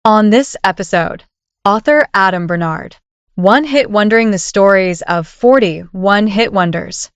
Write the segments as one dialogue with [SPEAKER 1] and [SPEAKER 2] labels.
[SPEAKER 1] On this episode, author Adam Bernard, one-hit wondering the stories of 40 one-hit wonders.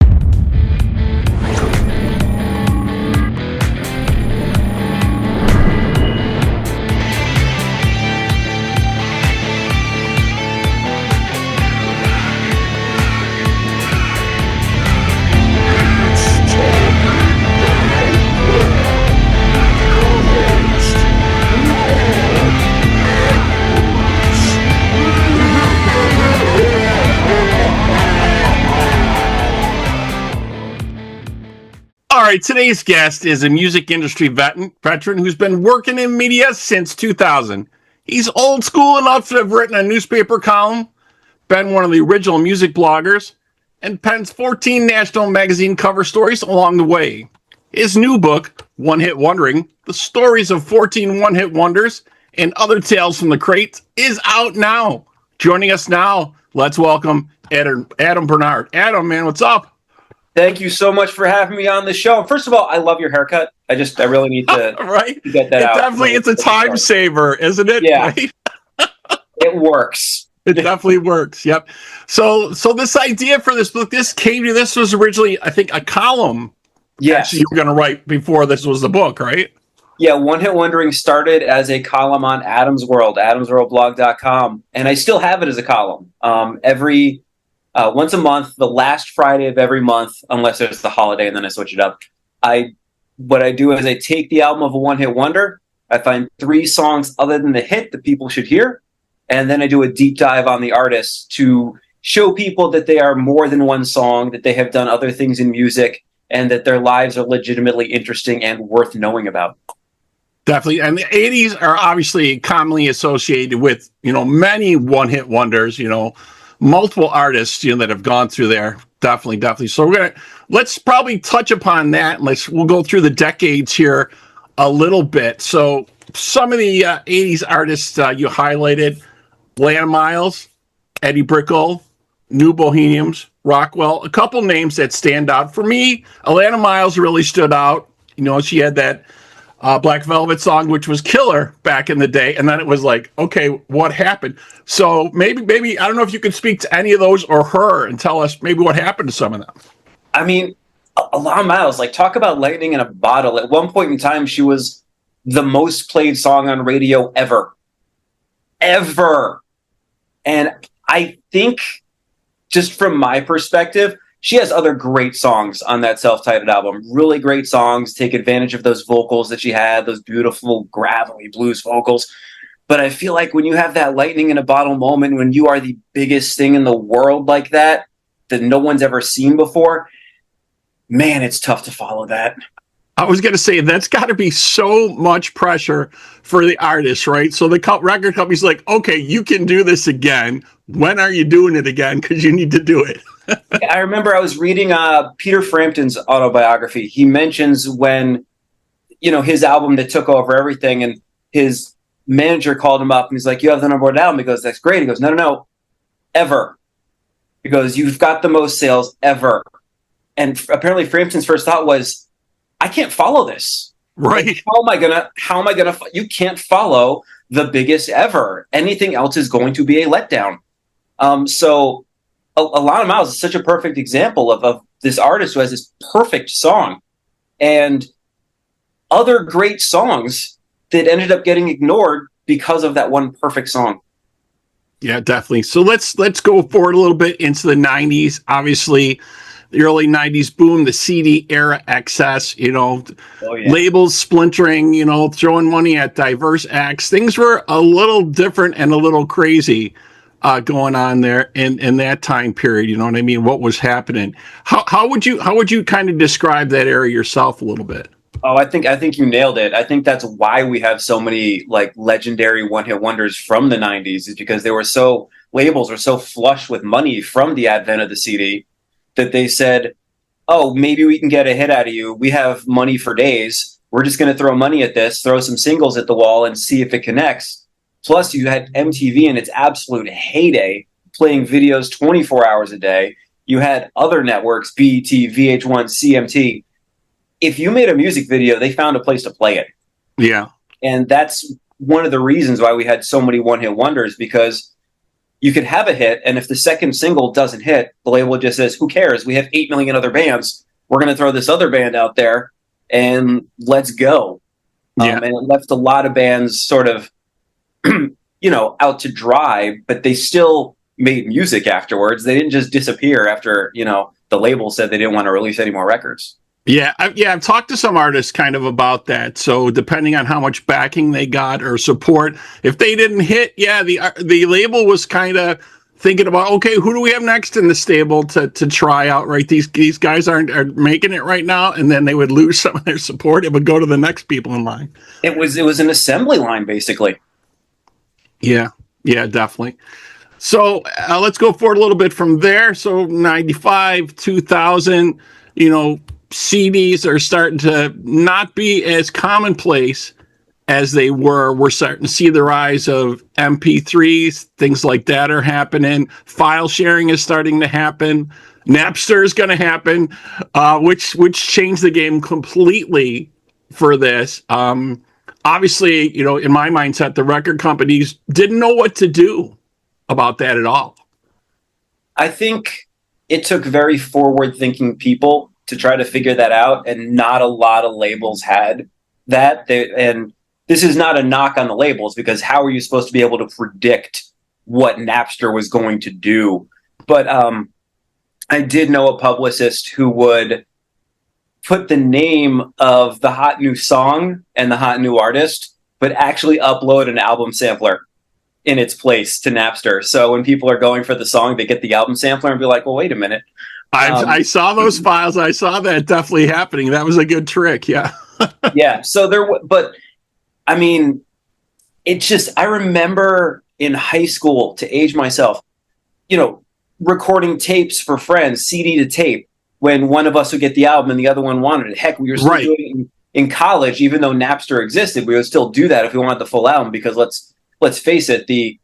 [SPEAKER 2] All right, today's guest is a music industry veteran who's been working in media since 2000. He's old school enough to have written a newspaper column, been one of the original music bloggers, and pens 14 national magazine cover stories along the way. His new book, One Hit Wondering, The Stories of 14 One-Hit Wonders and Other Tales from the Crates, is out now. Joining us now, let's welcome Adam Bernard. Adam, man, what's up?
[SPEAKER 3] Thank you so much for having me on the show. First of all, I love your haircut. I really need to,
[SPEAKER 2] right?
[SPEAKER 3] to get that out.
[SPEAKER 2] Definitely, it's a time saver, isn't it?
[SPEAKER 3] Yeah.
[SPEAKER 2] Right?
[SPEAKER 3] It works.
[SPEAKER 2] It definitely works. Yep. So this idea for this book, this was originally, I think, a column.
[SPEAKER 3] Yes.
[SPEAKER 2] You were going to write before this was the book, right?
[SPEAKER 3] Yeah. One Hit Wondering started as a column on Adam's World, adamsworldblog.com. And I still have it as a column. Once a month, the last Friday of every month, unless there's the holiday, and then I switch it up. What I do is I take the album of a one-hit wonder, I find 3 songs other than the hit that people should hear, and then I do a deep dive on the artist to show people that they are more than one song, that they have done other things in music, and that their lives are legitimately interesting and worth knowing about.
[SPEAKER 2] Definitely. And the 80s are obviously commonly associated with, many one-hit wonders, multiple artists, that have gone through there. Definitely. So let's probably touch upon that. We'll go through the decades here a little bit. So some of the 80s artists you highlighted: Atlanta Miles, Eddie Brickell, New Bohemians, Rockwell. A couple names that stand out for me. Atlanta Miles really stood out. She had that Black Velvet song, which was killer back in the day, and then it was like, okay, what happened? So maybe I don't know if you could speak to any of those or her and tell us maybe what happened to some of them.
[SPEAKER 3] I mean, Atlanta Miles, talk about lightning in a bottle. At one point in time, she was the most played song on radio ever. And I think, just from my perspective, she has other great songs on that self-titled album. Really great songs. Take advantage of those vocals that she had, those beautiful gravelly blues vocals. But I feel like when you have that lightning in a bottle moment, when you are the biggest thing in the world like that no one's ever seen before, man, it's tough to follow that.
[SPEAKER 2] I was going to say, that's got to be so much pressure for the artist, right? So the record company's like, okay, you can do this again. When are you doing it again? Because you need to do it.
[SPEAKER 3] I remember I was reading Peter Frampton's autobiography. He mentions when, his album that took over everything, and his manager called him up and he's like, "You have the number 1 album." He goes, "That's great." He goes, No, ever. He goes, "You've got the most sales ever." And apparently Frampton's first thought was, I can't follow this.
[SPEAKER 2] Right.
[SPEAKER 3] How am I gonna, you can't follow the biggest ever. Anything else is going to be a letdown. So Atlanta Miles is such a perfect example of this artist who has this perfect song and other great songs that ended up getting ignored because of that one perfect song.
[SPEAKER 2] Yeah, definitely. So let's go forward a little bit into the 90s. Obviously, the early 90s boom, the CD era excess, labels splintering, throwing money at diverse acts. Things were a little different and a little crazy going on there in that time period. You know what I mean? What was happening? How would you kind of describe that era yourself a little bit?
[SPEAKER 3] Oh, I think you nailed it. I think that's why we have so many legendary one-hit wonders from the 90s, is because labels were so flush with money from the advent of the CD that they said, "Oh, maybe we can get a hit out of you. We have money for days. We're just going to throw money at this, throw some singles at the wall and see if it connects." Plus, you had MTV in its absolute heyday, playing videos 24 hours a day. You had other networks, BET, VH1, CMT. If you made a music video, they found a place to play it.
[SPEAKER 2] Yeah.
[SPEAKER 3] And that's one of the reasons why we had so many one-hit wonders, because you could have a hit, and if the second single doesn't hit, the label just says, who cares? We have 8 million other bands. We're going to throw this other band out there, and let's go.
[SPEAKER 2] Yeah.
[SPEAKER 3] And it left a lot of bands sort of, out to dry, but they still made music afterwards. They didn't just disappear after, the label said they didn't want to release any more records.
[SPEAKER 2] Yeah, I've talked to some artists kind of about that. So depending on how much backing they got or support, if they didn't hit, the label was kind of thinking about, okay, who do we have next in the stable to try out? Right, these guys aren't making it right now, and then they would lose some of their support. It would go to the next people in line.
[SPEAKER 3] It was an assembly line, basically.
[SPEAKER 2] Yeah, definitely. So let's go forward a little bit from there. So 95, 2000, CDs are starting to not be as commonplace as they were. We're starting to see the rise of MP3s, things like that are happening. File sharing is starting to happen. Napster is going to happen, which changed the game completely for this. Obviously, in my mindset, the record companies didn't know what to do about that at all.
[SPEAKER 3] I think it took very forward-thinking people to try to figure that out, and not a lot of labels had that. And this is not a knock on the labels, because how are you supposed to be able to predict what Napster was going to do? But I did know a publicist who would put the name of the hot new song and the hot new artist, but actually upload an album sampler in its place to Napster. So when people are going for the song, they get the album sampler and be like, well, wait a minute.
[SPEAKER 2] I saw those files. I saw that definitely happening. That was a good trick. Yeah.
[SPEAKER 3] Yeah. So but I mean, it's just, I remember in high school, to age myself, recording tapes for friends, CD to tape, when one of us would get the album and the other one wanted it. Heck, we were still doing it in college, even though Napster existed. We would still do that if we wanted the full album, because let's face it, the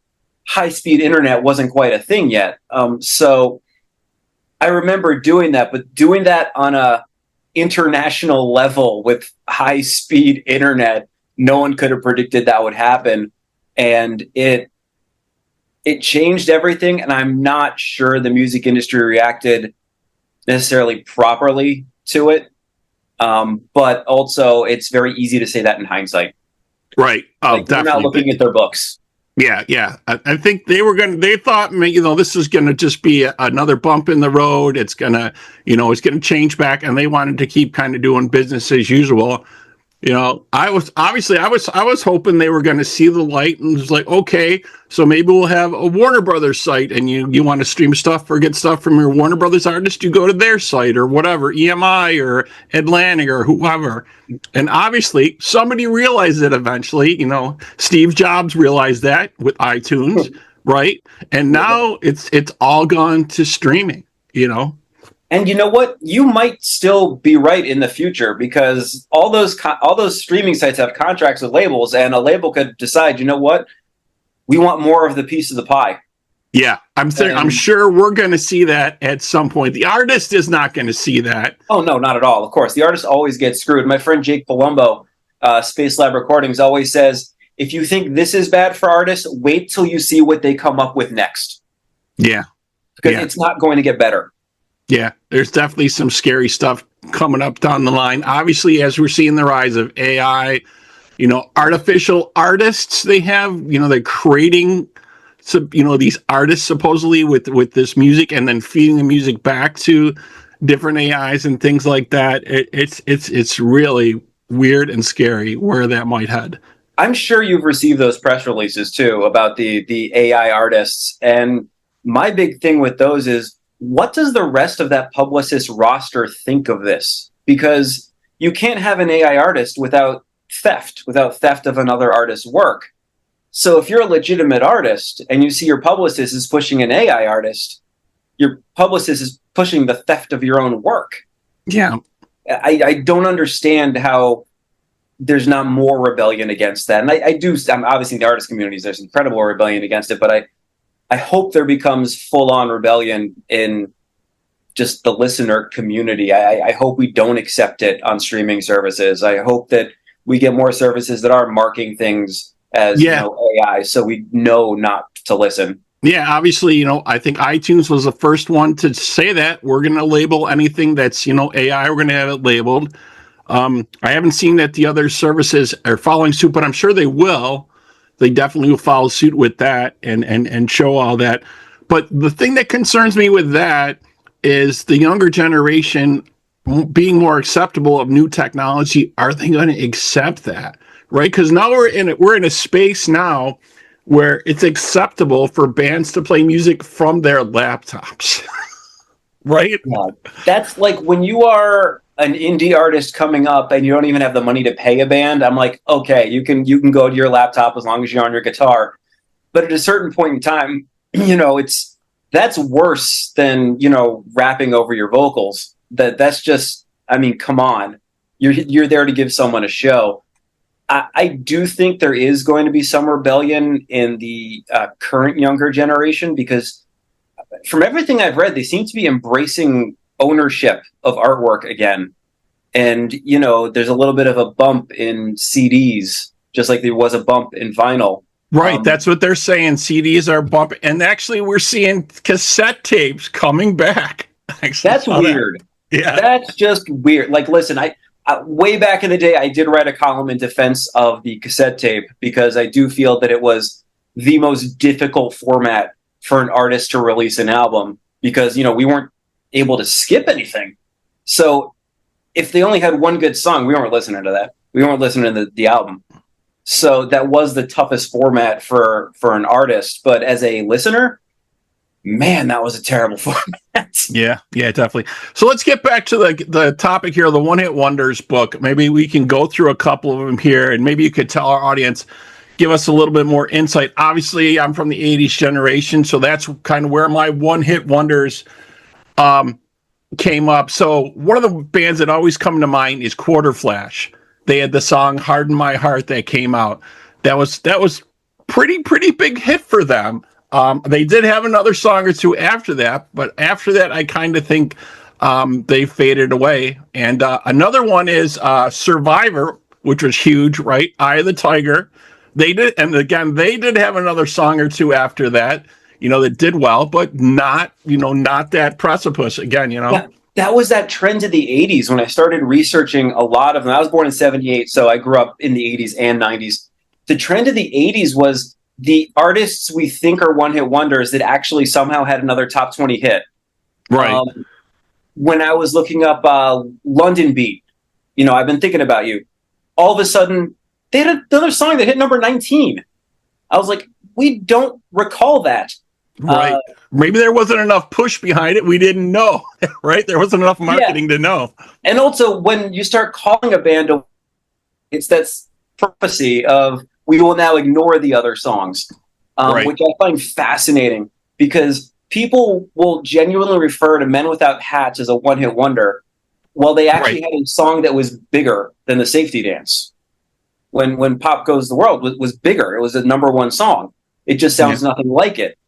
[SPEAKER 3] high-speed internet wasn't quite a thing yet. So I remember doing that, but doing that on a international level with high-speed internet, no one could have predicted that would happen. And it changed everything, and I'm not sure the music industry reacted necessarily properly to it. But also, it's very easy to say that in hindsight.
[SPEAKER 2] Right. Oh,
[SPEAKER 3] they're not looking at their books.
[SPEAKER 2] Yeah. I think they thought, this is going to just be another bump in the road. It's going to, it's going to change back, and they wanted to keep kind of doing business as usual. I was hoping they were going to see the light, and was like, okay, so maybe we'll have a Warner Brothers site, and you want to stream stuff or get stuff from your Warner Brothers artist, you go to their site or whatever, EMI or Atlantic or whoever. And obviously somebody realized it eventually. Steve Jobs realized that with iTunes, right? And now it's all gone to streaming,
[SPEAKER 3] And you know what? You might still be right in the future, because all those streaming sites have contracts with labels, and a label could decide, you know what? We want more of the piece of the pie.
[SPEAKER 2] Yeah, I'm sure we're going to see that at some point. The artist is not going to see that.
[SPEAKER 3] Oh, no, not at all. Of course, the artist always gets screwed. My friend Jake Palumbo, Space Lab Recordings, always says, if you think this is bad for artists, wait till you see what they come up with next.
[SPEAKER 2] Yeah.
[SPEAKER 3] Because it's not going to get better.
[SPEAKER 2] Yeah, there's definitely some scary stuff coming up down the line. Obviously, as we're seeing the rise of AI, artificial artists, they're creating, these artists supposedly with this music, and then feeding the music back to different AIs and things like that. It's really weird and scary where that might head.
[SPEAKER 3] I'm sure you've received those press releases too about the AI artists. And my big thing with those is, what does the rest of that publicist roster think of this? Because you can't have an AI artist without theft of another artist's work. So if you're a legitimate artist and you see your publicist is pushing an AI artist, your publicist is pushing the theft of your own work.
[SPEAKER 2] Yeah.
[SPEAKER 3] I don't understand how there's not more rebellion against that. And I'm obviously in the artist communities, there's incredible rebellion against it, but I hope there becomes full-on rebellion in just the listener community. I hope we don't accept it on streaming services. I hope that we get more services that are marking things as
[SPEAKER 2] Yeah.
[SPEAKER 3] AI, so we know not to listen.
[SPEAKER 2] Yeah, obviously, I think iTunes was the first one to say that we're going to label anything that's, AI, we're going to have it labeled. I haven't seen that the other services are following suit, but I'm sure they will. They definitely will follow suit with that and show all that. But the thing that concerns me with that is the younger generation being more acceptable of new technology. Are they going to accept that? Right? Because now we're in a space now where it's acceptable for bands to play music from their laptops. Right?
[SPEAKER 3] Yeah. That's like when you are an indie artist coming up and you don't even have the money to pay a band. I'm like, okay, you can go to your laptop as long as you're on your guitar. But at a certain point in time, it's that's worse than rapping over your vocals. That's just, I mean, come on, you're there to give someone a show. I do think there is going to be some rebellion in the current younger generation, because from everything I've read, they seem to be embracing ownership of artwork again. And, there's a little bit of a bump in CDs, just like there was a bump in vinyl.
[SPEAKER 2] Right. That's what they're saying. CDs are bumping. And actually, we're seeing cassette tapes coming back.
[SPEAKER 3] That's weird.
[SPEAKER 2] That. Yeah.
[SPEAKER 3] That's just weird. Like, listen, I way back in the day, I did write a column in defense of the cassette tape, because I do feel that it was the most difficult format for an artist to release an album, because, we weren't able to skip anything. So if they only had one good song, we weren't listening to that. We weren't listening to the album. So that was the toughest format for an artist. But as a listener, man, that was a terrible format.
[SPEAKER 2] Yeah, definitely. So let's get back to the topic here, the One Hit Wonders book. Maybe we can go through a couple of them here, and maybe you could tell our audience, give us a little bit more insight. Obviously, I'm from the 80s generation, so that's kind of where my One Hit Wonders came up. So one of the bands that always come to mind is Quarter Flash. They had the song "Harden My Heart" that came out. That was pretty big hit for them. They did have another song or two after that, but after that, I kind of think they faded away. And another one is Survivor, which was huge, right? Eye of the Tiger. They did, and again, they did have another song or two after that, that did well, but not that precipice again,
[SPEAKER 3] Yeah, that was that trend of the 80s when I started researching a lot of them. I was born in 78, so I grew up in the 80s and 90s. The trend of the 80s was the artists we think are one-hit wonders that actually somehow had another top 20 hit.
[SPEAKER 2] Right.
[SPEAKER 3] When I was looking up London Beat, I've been thinking about you. All of a sudden, they had another song that hit number 19. I was like, we don't recall that.
[SPEAKER 2] Right. Maybe there wasn't enough push behind it. We didn't know, right? There wasn't enough marketing to know.
[SPEAKER 3] And also, when you start calling a band, it's that prophecy of, we will now ignore the other songs,
[SPEAKER 2] Right.
[SPEAKER 3] which I find fascinating, because people will genuinely refer to Men Without Hats as a one-hit wonder, while they actually
[SPEAKER 2] Right.
[SPEAKER 3] had a song that was bigger than the Safety Dance. When Pop Goes the World was bigger. It was a number one song. It just sounds nothing like it.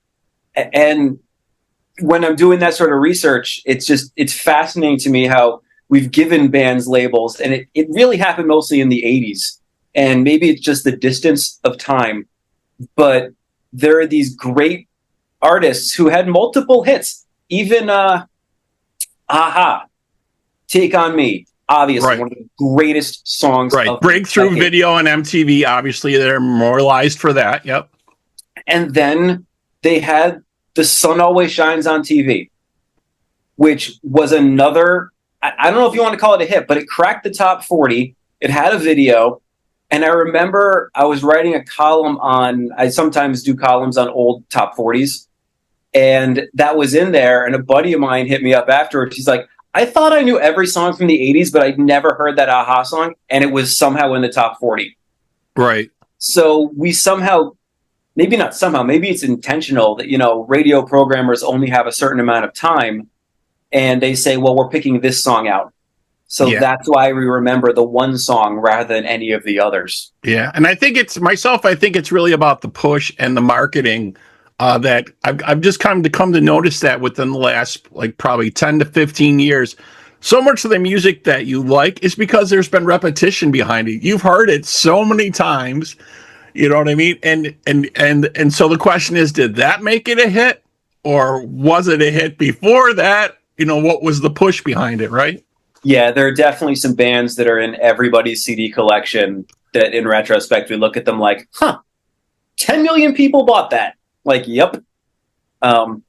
[SPEAKER 3] And when I'm doing that sort of research, it's fascinating to me how we've given bands labels, and it really happened mostly in the 80s. And maybe it's just the distance of time, but there are these great artists who had multiple hits. Even Aha, Take on Me, obviously one of the greatest songs.
[SPEAKER 2] Right, breakthrough video on MTV. Obviously, they're memorialized for that. Yep.
[SPEAKER 3] And then they had The Sun Always Shines on TV, which was another. I don't know if you want to call it a hit, but it cracked the top 40. It had a video. And I remember I was writing a column I sometimes do columns on old top 40s. And that was in there. And a buddy of mine hit me up afterwards. He's like, I thought I knew every song from the 80s, but I'd never heard that Aha song. And it was somehow in the top 40.
[SPEAKER 2] Right.
[SPEAKER 3] So we somehow, maybe not somehow, maybe it's intentional that, radio programmers only have a certain amount of time. And they say, well, we're picking this song out. So that's why we remember the one song rather than any of the others.
[SPEAKER 2] Yeah. And I think it's really about the push and the marketing that I've just come to notice that within the last, probably 10 to 15 years. So much of the music that you like is because there's been repetition behind it. You've heard it so many times. You know what I mean? And so the question is, did that make it a hit, or was it a hit before that? What was the push behind it, right?
[SPEAKER 3] Yeah, there are definitely some bands that are in everybody's CD collection that, in retrospect, we look at them like, huh, 10 million people bought that. Like, yep. And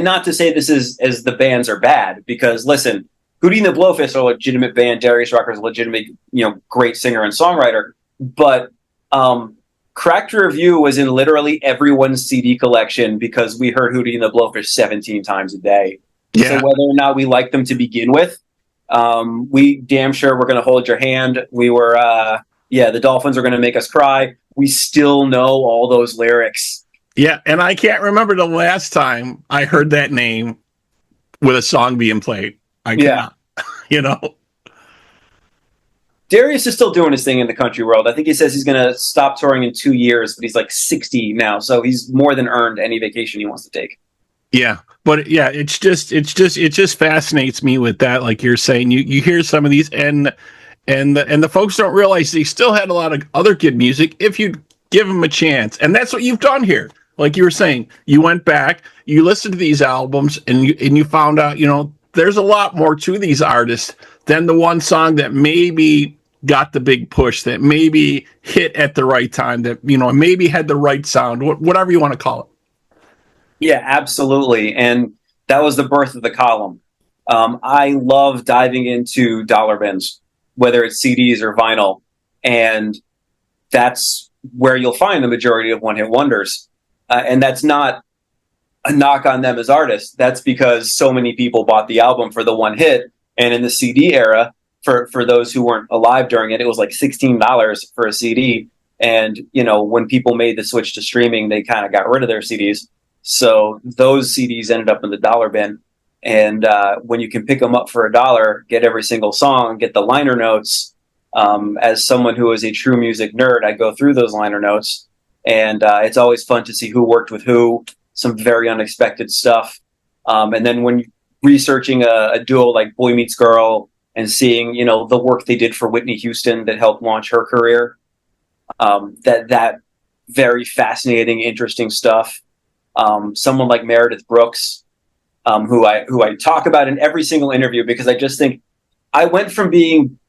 [SPEAKER 3] not to say this is as the bands are bad, because listen, Hootie and the Blowfish are a legitimate band. Darius Rucker is a legitimate, great singer and songwriter. But Cracked Review was in literally everyone's CD collection because we heard Hootie and the Blowfish 17 times a day.
[SPEAKER 2] Yeah.
[SPEAKER 3] So whether or not we liked them to begin with, we damn sure were going to hold your hand. We were, the Dolphins are going to make us cry. We still know all those lyrics.
[SPEAKER 2] Yeah, and I can't remember the last time I heard that name with a song being played. I cannot,
[SPEAKER 3] Darius is still doing his thing in the country world. I think he says he's going to stop touring in 2 years, but he's like 60 now, so he's more than earned any vacation he wants to take.
[SPEAKER 2] Yeah, but yeah, it just fascinates me with that. Like you're saying, you hear some of these, and the folks don't realize they still had a lot of other good music if you give them a chance, and that's what you've done here. Like you were saying, you went back, you listened to these albums, and you found out, there's a lot more to these artists than the one song that maybe got the big push, that maybe hit at the right time, that maybe had the right sound, whatever you want to call it.
[SPEAKER 3] Yeah, absolutely, and that was the birth of the column. I love diving into dollar bins, whether it's CDs or vinyl, and that's where you'll find the majority of one-hit wonders. And that's not a knock on them as artists. That's because so many people bought the album for the one hit. And in the CD era, for those who weren't alive during it, it was like $16 for a CD. And, when people made the switch to streaming, they kind of got rid of their CDs. So those CDs ended up in the dollar bin. And when you can pick them up for $1, get every single song, get the liner notes, as someone who is a true music nerd, I go through those liner notes. And it's always fun to see who worked with who, some very unexpected stuff. And then when researching a duo like Boy Meets Girl and seeing, the work they did for Whitney Houston that helped launch her career, that very fascinating, interesting stuff. Someone like Meredith Brooks, who I talk about in every single interview, because I just think I went from being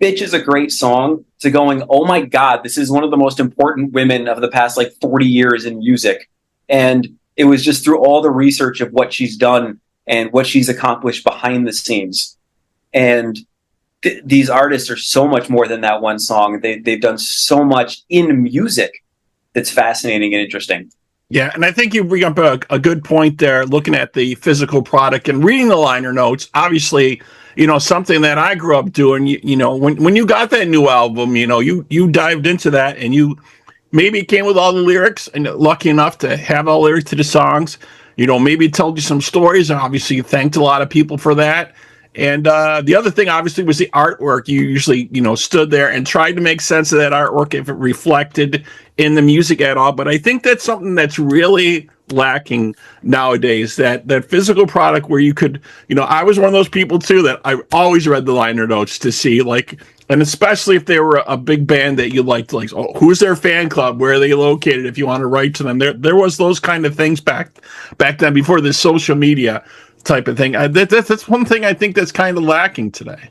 [SPEAKER 3] Bitch is a great song to going, oh my God, this is one of the most important women of the past 40 years in music. And it was just through all the research of what she's done and what she's accomplished behind the scenes. And these artists are so much more than that one song. They've done so much in music that's fascinating and interesting.
[SPEAKER 2] Yeah, and I think you bring up a good point there, looking at the physical product and reading the liner notes. Obviously, something that I grew up doing, when you got that new album, you dived into that, and you maybe came with all the lyrics, and lucky enough to have all the lyrics to the songs, maybe it told you some stories, and obviously you thanked a lot of people for that. And the other thing, obviously, was the artwork. You usually, stood there and tried to make sense of that artwork if it reflected in the music at all. But I think that's something that's really lacking nowadays, that physical product where you could, I was one of those people, too, that I always read the liner notes to see, and especially if they were a big band that you liked, who's their fan club? Where are they located? If you want to write to them, there was those kind of things back then before this social media type of thing. That's one thing I think that's kind of lacking today.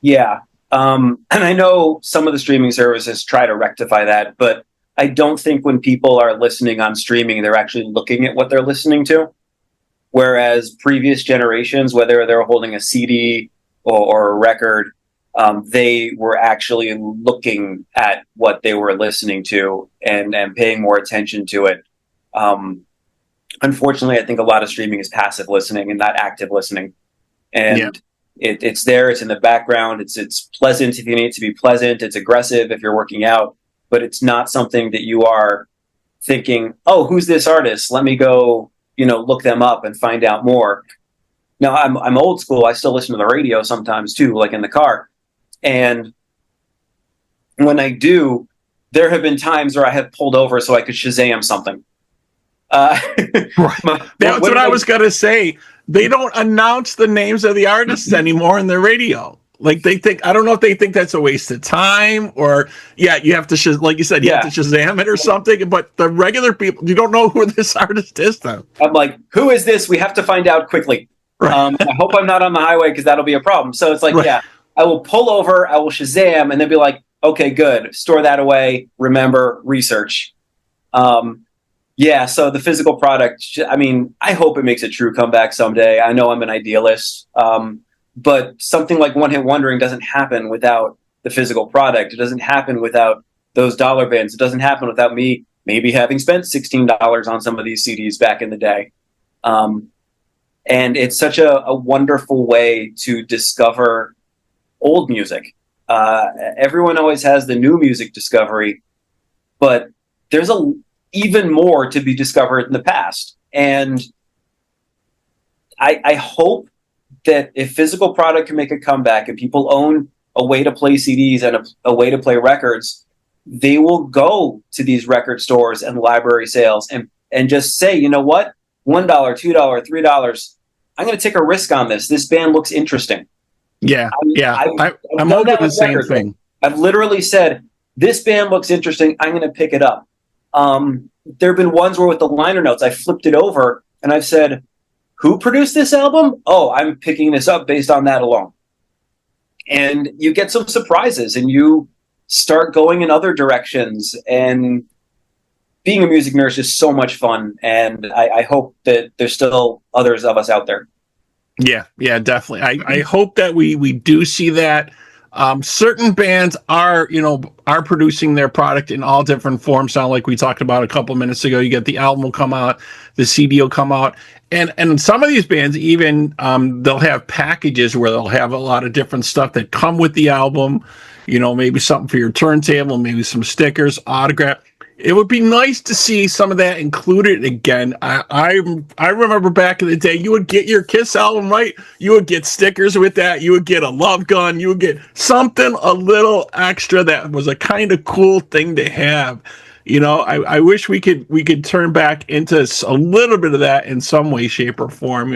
[SPEAKER 3] Yeah. And I know some of the streaming services try to rectify that, but I don't think when people are listening on streaming, they're actually looking at what they're listening to. Whereas previous generations, whether they're holding a CD or a record, they were actually looking at what they were listening to and paying more attention to it. Unfortunately, I think a lot of streaming is passive listening and not active listening. And it's there, it's in the background, it's pleasant if you need it to be pleasant, it's aggressive if you're working out, but it's not something that you are thinking, oh, who's this artist? Let me go, look them up and find out more. Now, I'm old school. I still listen to the radio sometimes too, like in the car. And when I do, there have been times where I have pulled over so I could Shazam something.
[SPEAKER 2] Right. That's what I was going to say. They don't announce the names of the artists anymore in the radio. Like they think, I don't know if they think that's a waste of time or you have to, like you said, you have to Shazam it or something. But the regular people, you don't know who this artist is then.
[SPEAKER 3] I'm like, who is this? We have to find out quickly.
[SPEAKER 2] Right.
[SPEAKER 3] I hope I'm not on the highway because that'll be a problem. So it's like,
[SPEAKER 2] Right.
[SPEAKER 3] I will pull over, I will Shazam, and they'll be like, okay, good. Store that away. Remember, research. So the physical product, I mean, I hope it makes a true comeback someday. I know I'm an idealist. But something like One Hit Wondering doesn't happen without the physical product. It doesn't happen without those dollar bins. It doesn't happen without me maybe having spent $16 on some of these CDs back in the day. And it's such a wonderful way to discover old music. Everyone always has the new music discovery, but there's even more to be discovered in the past. And I hope that if physical product can make a comeback and people own a way to play CDs and a way to play records, they will go to these record stores and library sales and just say, you know what, $1, $2, $3, I'm going to take a risk on this. This band looks interesting.
[SPEAKER 2] Yeah, I'm
[SPEAKER 3] hoping
[SPEAKER 2] the same thing.
[SPEAKER 3] I've literally said, this band looks interesting. I'm going to pick it up. There have been ones where with the liner notes, I flipped it over and I've said, who produced this album? Oh, I'm picking this up based on that alone. And you get some surprises and you start going in other directions. And being a music nerd is just so much fun. And I hope that there's still others of us out there.
[SPEAKER 2] Yeah, definitely. I hope that we do see that. Certain bands are producing their product in all different forms now, like we talked about a couple minutes ago. You get the album will come out, the CD will come out, and some of these bands even they'll have packages where they'll have a lot of different stuff that come with the album, maybe something for your turntable, maybe some stickers, autograph. It would be nice to see some of that included again. I remember back in the day, you would get your Kiss album, right? You would get stickers with that. You would get a love gun. You would get something a little extra that was a kind of cool thing to have. I wish we could turn back into a little bit of that in some way, shape, or form.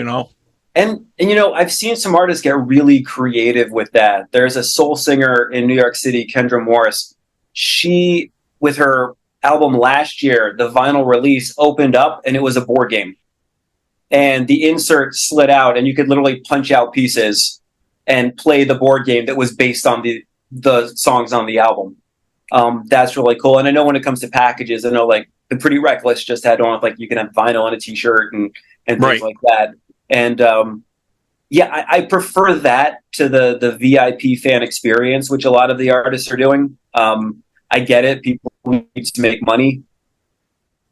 [SPEAKER 3] And I've seen some artists get really creative with that. There's a soul singer in New York City, Kendra Morris. She, with her album last year, the vinyl release opened up and it was a board game. And the insert slid out and you could literally punch out pieces and play the board game that was based on the songs on the album. That's really cool. And I know when it comes to packages, I know like the Pretty Reckless just had on like you can have vinyl on a t-shirt and things like that. And I prefer that to the VIP fan experience, which a lot of the artists are doing. I get it. People need to make money.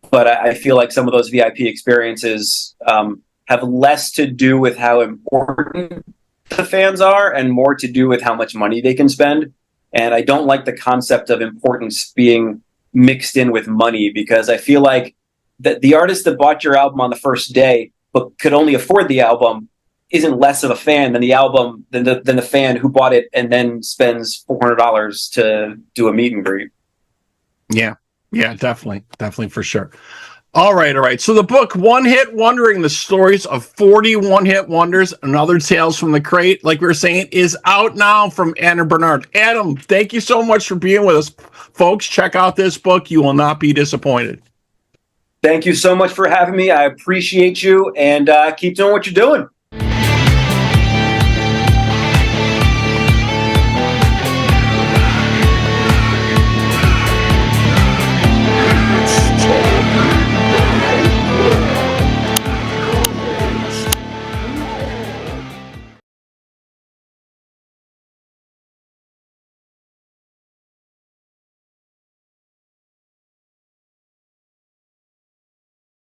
[SPEAKER 3] But I feel like some of those VIP experiences have less to do with how important the fans are and more to do with how much money they can spend. And I don't like the concept of importance being mixed in with money, because I feel like that the artist that bought your album on the first day but could only afford the album isn't less of a fan than the fan who bought it and then spends $400 to do a meet and greet.
[SPEAKER 2] Yeah, definitely for sure. All right. So the book, One Hit Wondering, the stories of 40 one-hit wonders and other tales from the crate, like we were saying, is out now from Adam Bernard. Adam, thank you so much for being with us. Folks, check out this book. You will not be disappointed.
[SPEAKER 3] Thank you so much for having me. I appreciate you, and keep doing what you're doing.